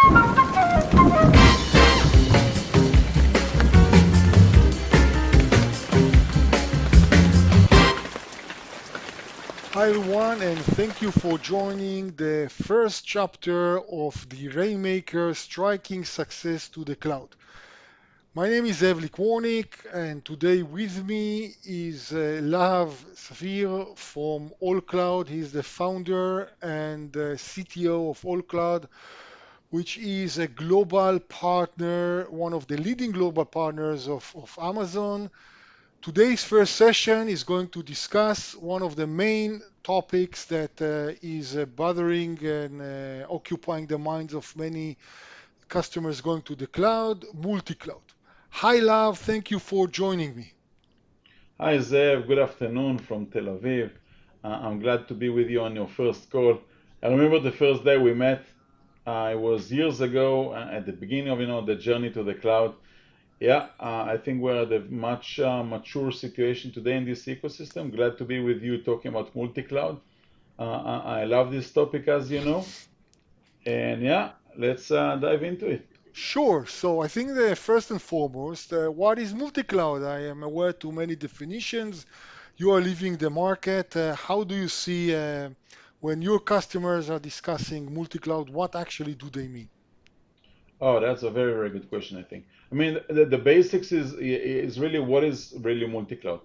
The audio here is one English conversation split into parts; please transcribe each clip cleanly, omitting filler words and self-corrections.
Hi everyone, and thank you for joining the first chapter of the Rainmakers Striking Success to the Cloud. My name is Evlik Warnick, and today with me is Lahav Safir from AllCloud. He's the founder and CTO of AllCloud, which is a global partner, one of the leading global partners of Amazon. Today's first session is going to discuss one of the main topics that is bothering and occupying the minds of many customers going to the cloud, multi-cloud. Hi, Love. Thank you for joining me. Hi Zev, good afternoon from Tel Aviv. I'm glad to be with you on your first call. I remember the first day we met. It was years ago at the beginning of the journey to the cloud. Yeah, I think we're at a much mature situation today in this ecosystem. Glad to be with you talking about multi-cloud. I love this topic, as you know, and yeah, let's dive into it. Sure. So I think the first and foremost, what is multi-cloud? I am aware to many definitions. You are leaving the market. How do you see when your customers are discussing multi-cloud, what actually do they mean? Oh, that's a very, very good question, I think. I mean, the basics is really what is really multi-cloud.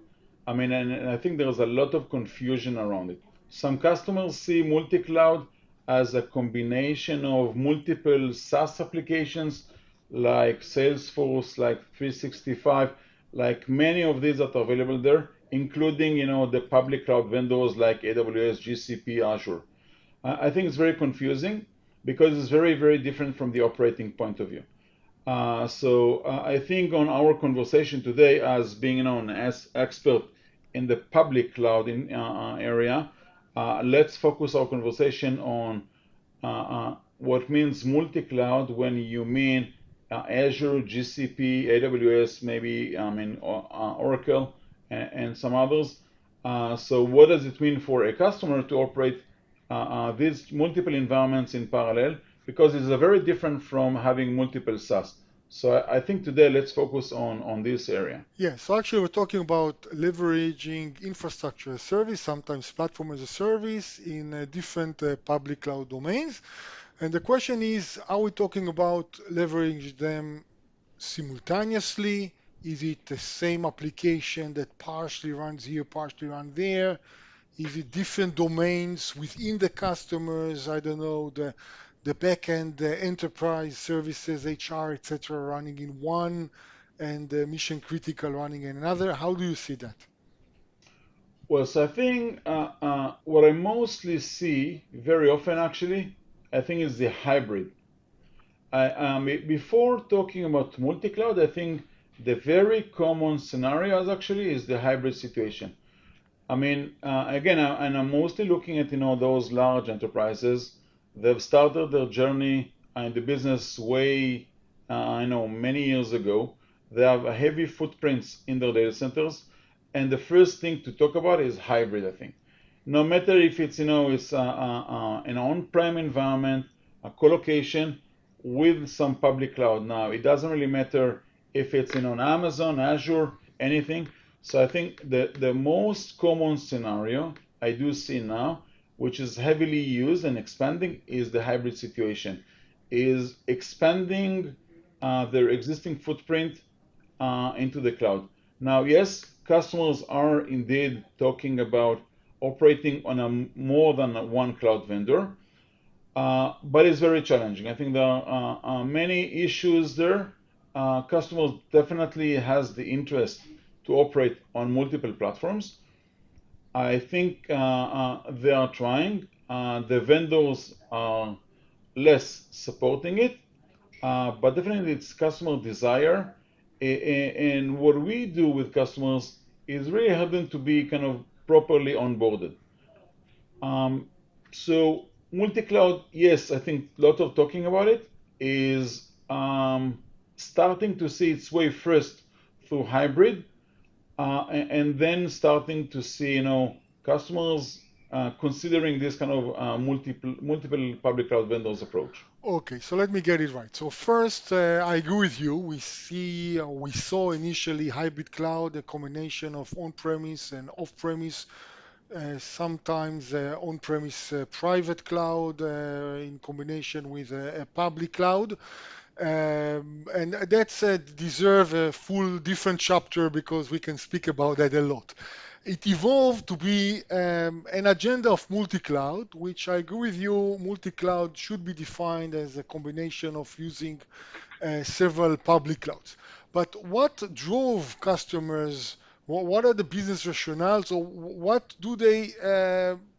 I mean, and I think there's a lot of confusion around it. Some customers see multi-cloud as a combination of multiple SaaS applications like Salesforce, like 365, like many of these that are available there, including, the public cloud vendors like AWS, GCP, Azure. I think it's very confusing because it's very, very different from the operating point of view. So I think on our conversation today, as being an expert in the public cloud area, let's focus our conversation on what means multi-cloud when you mean Azure, GCP, AWS, maybe Oracle, and some others. So what does it mean for a customer to operate these multiple environments in parallel? Because it's a very different from having multiple SaaS. So I think today let's focus on this area. Yeah, so actually we're talking about leveraging infrastructure as a service, sometimes platform as a service in different public cloud domains. And the question is, are we talking about leveraging them simultaneously? Is it the same application that partially runs here, partially runs there? Is it different domains within the customers? I don't know, the backend, the enterprise services, HR, etc., running in one and the mission critical running in another. How do you see that? Well, so I think what I mostly see very often actually, I think is the hybrid. Before talking about multi-cloud, I think the very common scenario is actually is the hybrid situation. I mean, again, and I'm mostly looking at those large enterprises. They've started their journey in the business way, I know, many years ago. They have a heavy footprints in their data centers, and the first thing to talk about is hybrid. I think, no matter if it's an on-prem environment, a colocation with some public cloud. Now, it doesn't really matter if it's on Amazon, Azure, anything. So I think the most common scenario I do see now, which is heavily used and expanding, is the hybrid situation, is expanding their existing footprint into the cloud. Now, yes, customers are indeed talking about operating on a more than one cloud vendor, but it's very challenging. I think there are many issues there. Customers definitely has the interest to operate on multiple platforms. I think they are trying. The vendors are less supporting it, but definitely it's customer desire. And what we do with customers is really help them to be kind of properly onboarded. Um, so multi-cloud, yes, I think a lot of talking about it is starting to see its way first through hybrid, and then starting to see, customers considering this kind of multiple public cloud vendors approach. Okay, so let me get it right. So first, I agree with you. We saw initially hybrid cloud, a combination of on-premise and off-premise, sometimes on-premise private cloud in combination with a public cloud. And that's deserve a full different chapter because we can speak about that a lot. It evolved to be an agenda of multi-cloud, which I agree with you. Multi-cloud should be defined as a combination of using several public clouds. But what drove customers? What are the business rationales, or what do they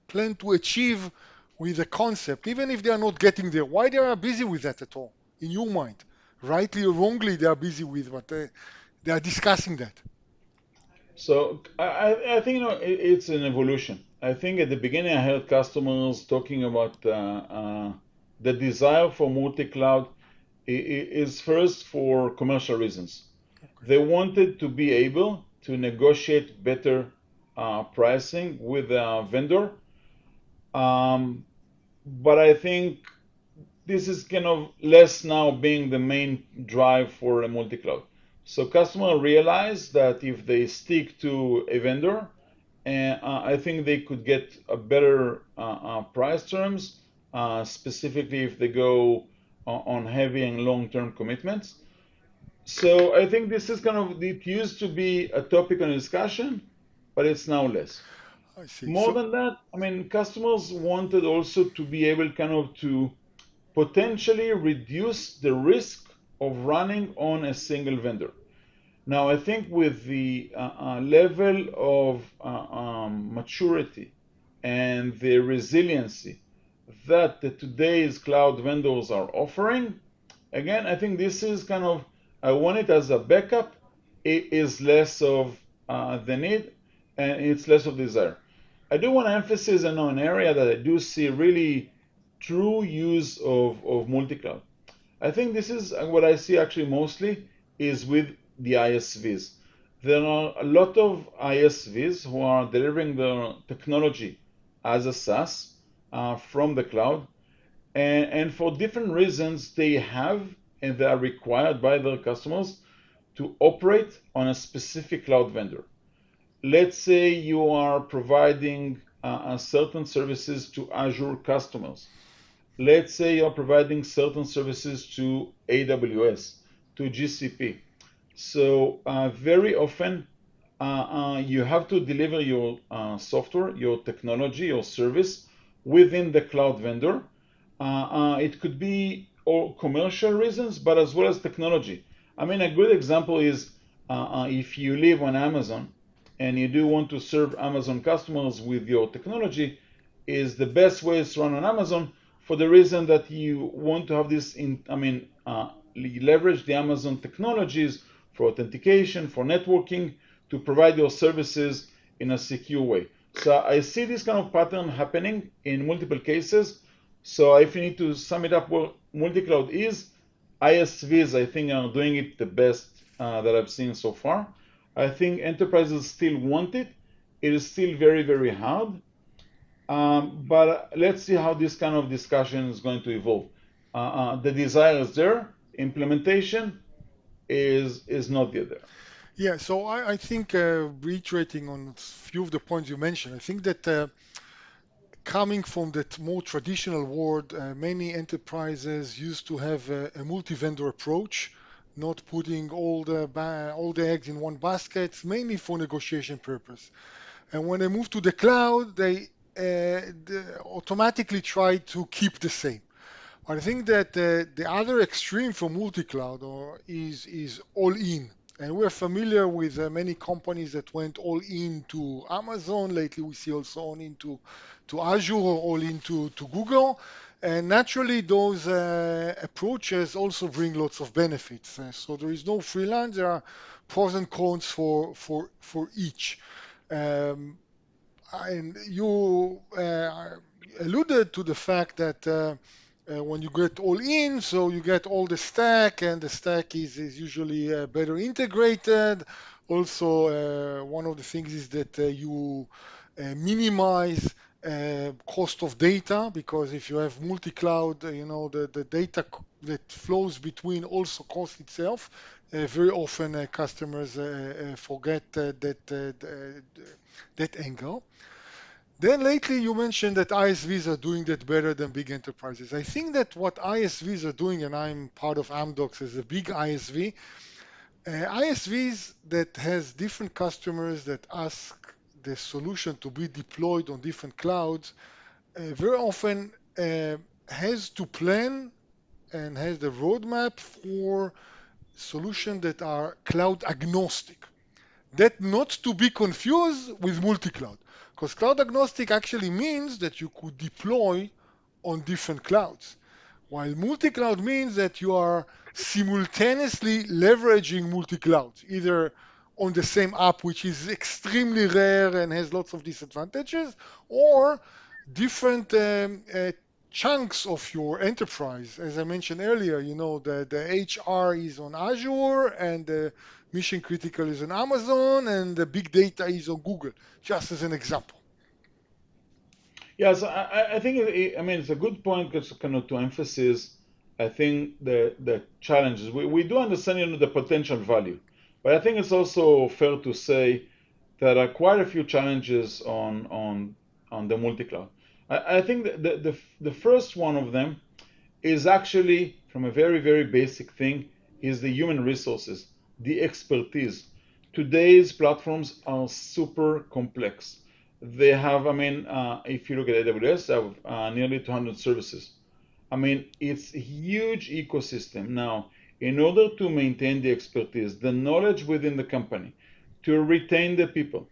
plan to achieve with the concept, even if they are not getting there? Why they are busy with that at all, in your mind? Rightly or wrongly, they are busy with what they are discussing that. So I think it's an evolution. I think at the beginning I heard customers talking about the desire for multi-cloud is first for commercial reasons. Okay. They wanted to be able to negotiate better pricing with a vendor, um, but I think this is kind of less now being the main drive for a multi-cloud. So customer realize that if they stick to a vendor, I think they could get a better price terms, specifically if they go on heavy and long-term commitments. So I think this is kind of, it used to be a topic on discussion, but it's now less. I see. More So than that, I mean, customers wanted also to be able kind of to potentially reduce the risk of running on a single vendor. Now, I think with the level of maturity and the resiliency that the today's cloud vendors are offering, again, I think this is kind of, I want it as a backup. It is less of the need and it's less of desire. I do want to emphasize on an area that I do see really true use of multi-cloud. I think this is what I see actually mostly is with the ISVs. There are a lot of ISVs who are delivering their technology as a SaaS from the cloud, and for different reasons they have and they are required by their customers to operate on a specific cloud vendor. Let's say you are providing certain services to Azure customers. Let's say you're providing certain services to AWS, to GCP. So very often you have to deliver your software, your technology, your service within the cloud vendor. It could be all commercial reasons, but as well as technology. I mean, a good example is if you live on Amazon and you do want to serve Amazon customers with your technology, is the best way to run on Amazon for the reason that you want to have this in, I mean, leverage the Amazon technologies for authentication, for networking, to provide your services in a secure way. So I see this kind of pattern happening in multiple cases. So if you need to sum it up, what multi-cloud is, ISVs I think are doing it the best that I've seen so far. I think enterprises still want it. It is still very, very hard. But let's see how this kind of discussion is going to evolve. The desire is there, implementation is not yet there. yeah, so I think reiterating on a few of the points you mentioned, I think that coming from that more traditional world, many enterprises used to have a multi-vendor approach, not putting all the eggs in one basket, mainly for negotiation purpose. And when they move to the cloud, they automatically try to keep the same. I think that the other extreme for multi-cloud is all in. And we're familiar with many companies that went all in to Amazon. Lately, we see also on into to Azure or all into to Google. And naturally, those approaches also bring lots of benefits. So there is no freelance. There are pros and cons for each. Um, and you alluded to the fact that when you get all in, so you get all the stack, and the stack is usually better integrated. Also, one of the things is that you minimize cost of data, because if you have multi-cloud, the data that flows between also cost itself. Very often customers forget that angle. Then lately you mentioned that ISVs are doing that better than big enterprises. I think that what ISVs are doing, and I'm part of Amdocs as a big ISV, ISVs that has different customers that ask the solution to be deployed on different clouds, very often has to plan and has the roadmap for solutions that are cloud agnostic. That not to be confused with multi-cloud, because cloud agnostic actually means that you could deploy on different clouds. While multi-cloud means that you are simultaneously leveraging multi-clouds, either on the same app, which is extremely rare and has lots of disadvantages, or different chunks of your enterprise. As I mentioned earlier, the HR is on Azure and the mission critical is on Amazon and the big data is on Google, just as an example. Yes, I think I mean it's a good point because kind of to emphasize. I think the challenges we do understand the potential value, but I think it's also fair to say there are quite a few challenges on the multi-cloud. I think the first one of them is actually from a very basic thing is the human resources, the expertise. Today's platforms are super complex. They have, I mean, if you look at AWS, they have nearly 200 services. I mean, it's a huge ecosystem. Now, in order to maintain the expertise, the knowledge within the company, to retain the people,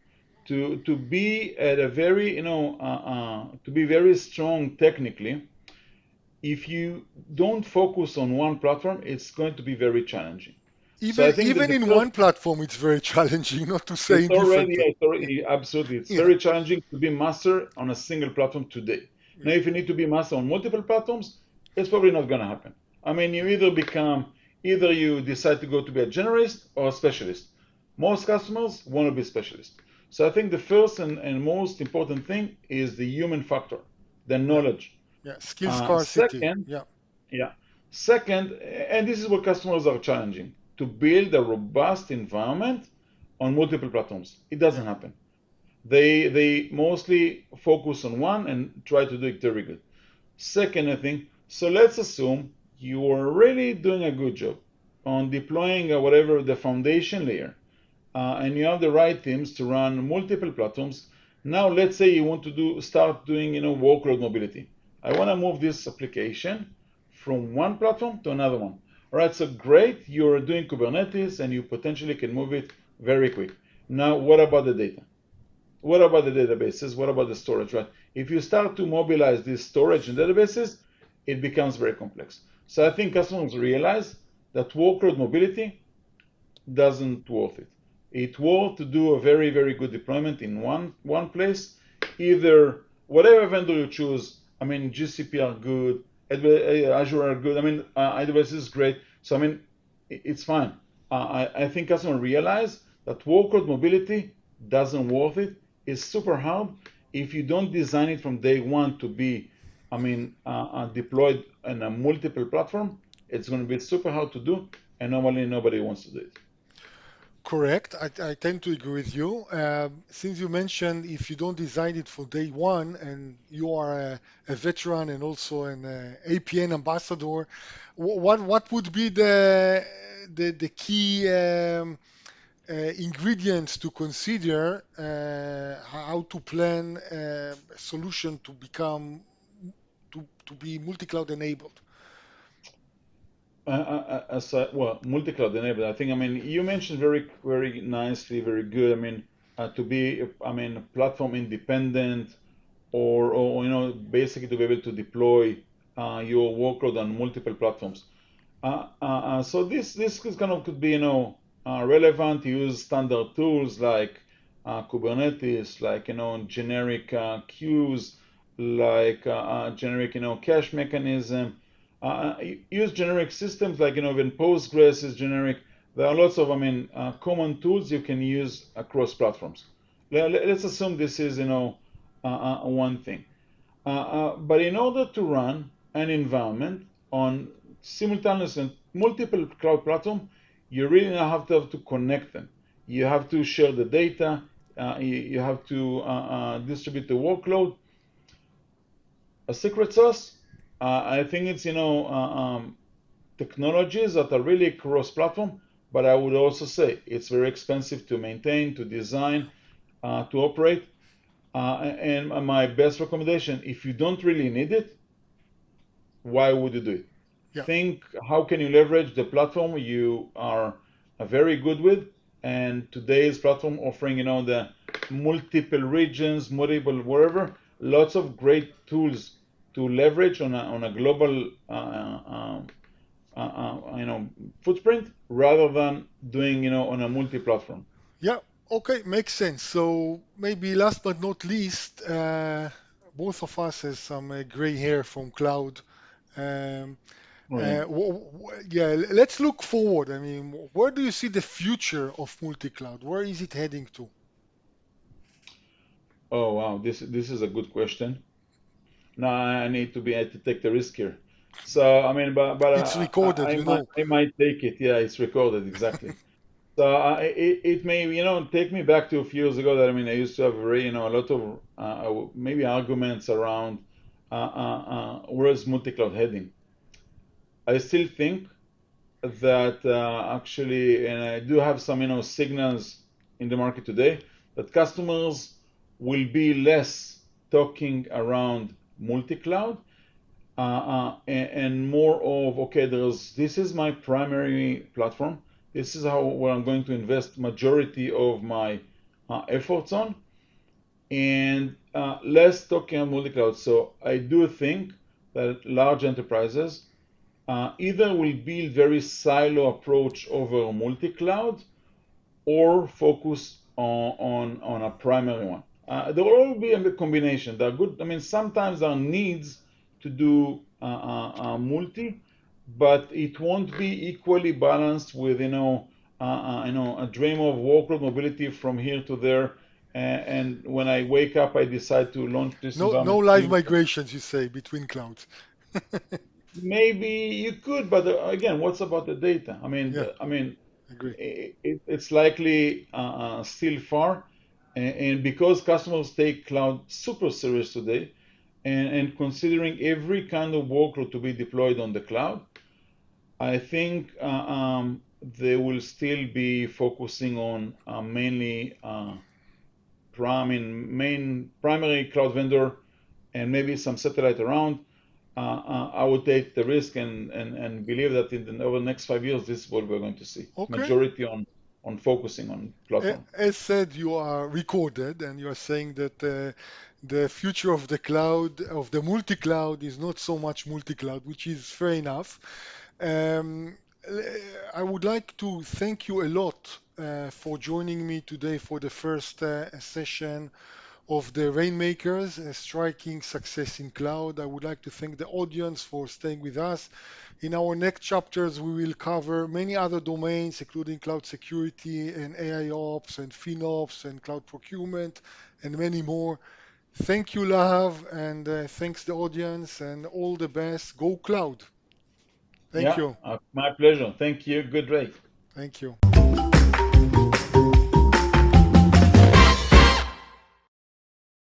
to be at a very, to be very strong technically, if you don't focus on one platform, it's going to be very challenging. So I Even think that even the in first, one platform, it's very challenging, not to say it's in already, different. yeah, it's already absolutely, it's Yeah, very challenging to be master on a single platform today. Now, yeah, if you need to be master on multiple platforms, it's probably not going to happen. I mean, you either you decide to go to be a generalist or a specialist. Most customers want to be specialists. So I think the first and most important thing is the human factor, the yeah, knowledge. yeah. Skill scarcity. Second, Yeah, yeah. Second, and this is what customers are challenging, to build a robust environment on multiple platforms. It yeah. doesn't happen. They mostly focus on one and try to do it very good. Second, I think, so let's assume you are really doing a good job on deploying whatever the foundation layer, and you have the right teams to run multiple platforms. Now, let's say you want to start doing, workload mobility. I want to move this application from one platform to another one. All right, so great, you're doing Kubernetes and you potentially can move it very quick. Now, what about the data? What about the databases? What about the storage, right? If you start to mobilize this storage and databases, it becomes very complex. So I think customers realize that workload mobility doesn't worth it. It worth to do a very good deployment in one place. Either whatever vendor you choose. I mean, GCP are good, Azure are good. I mean, AWS is great. So I mean, it's fine. I think customers realize that workload mobility doesn't worth it. It's super hard if you don't design it from day one to be, I mean, deployed in a multiple platform. It's going to be super hard to do, and normally nobody wants to do it. Correct. I tend to agree with you. Since you mentioned if you don't design it for day one and you are a veteran and also an APN ambassador, what would be the key ingredients to consider how to plan a solution to become to be multi-cloud enabled? Well, multi-cloud enabled. I think. I mean, you mentioned very nicely, very good. I mean, to be, I mean, platform independent, or basically to be able to deploy your workload on multiple platforms. So this is kind of could be relevant to use standard tools like Kubernetes, like generic queues, like generic cache mechanism. Use generic systems like when Postgres is generic. There are lots of common tools you can use across platforms. Let's assume this is one thing. But in order to run an environment on simultaneous and multiple cloud platform, you really have to connect them. You have to share the data. You have to distribute the workload. A secret sauce, I think it's technologies that are really cross-platform. But I would also say it's very expensive to maintain, to design, to operate. And my best recommendation, if you don't really need it, why would you do it? Yeah, Think how can you leverage the platform you are very good with, and today's platform offering, the multiple regions, multiple wherever, lots of great tools to leverage on a global footprint rather than doing on a multi-platform. yeah, okay, makes sense. So maybe last but not least, both of us has some gray hair from cloud. Um, Right. yeah, let's look forward. I mean, where do you see the future of multi-cloud? Where is it heading to? Oh wow, this is a good question. Now I have to take the risk here. So I mean, but It's recorded, you know. I might take it. Yeah, it's recorded exactly. So it may take me back to a few years ago that I mean I used to have very a lot of maybe arguments around where's multi-cloud heading. I still think that actually, and I do have some signals in the market today that customers will be less talking around multi-cloud and more of okay, there's this is my primary platform. This is how where I'm going to invest majority of my efforts on, and less talking on multi-cloud. So I do think that large enterprises either will build very silo approach over multi-cloud or focus on a primary one. There will all be a combination. There are good. I mean, sometimes there are needs to do multi, but it won't be equally balanced with a dream of workload mobility from here to there. And when I wake up, I decide to launch this No, no environment live here. migrations, you say, between clouds. Maybe you could, but again, what's about the data? I mean, Yeah, I mean, agree. it's likely still far, and because customers take cloud super serious today, and considering every kind of workload to be deployed on the cloud, I think they will still be focusing on mainly main primary cloud vendor and maybe some satellite around. I would take the risk and believe that over the next 5 years, this is what we're going to see. Okay. Majority on focusing on platform. As said, you are recorded and you are saying that the future of the cloud, of the multi-cloud, is not so much multi-cloud, which is fair enough. Um, I would like to thank you a lot for joining me today for the first session of the Rainmakers, striking success in cloud. I would like to thank the audience for staying with us. In our next chapters, we will cover many other domains, including cloud security and AI ops and FinOps and cloud procurement and many more. Thank you, Lahav, and thanks the audience and all the best. Go cloud. Thank Yeah, you. my pleasure. Thank you. Good rate. Thank you.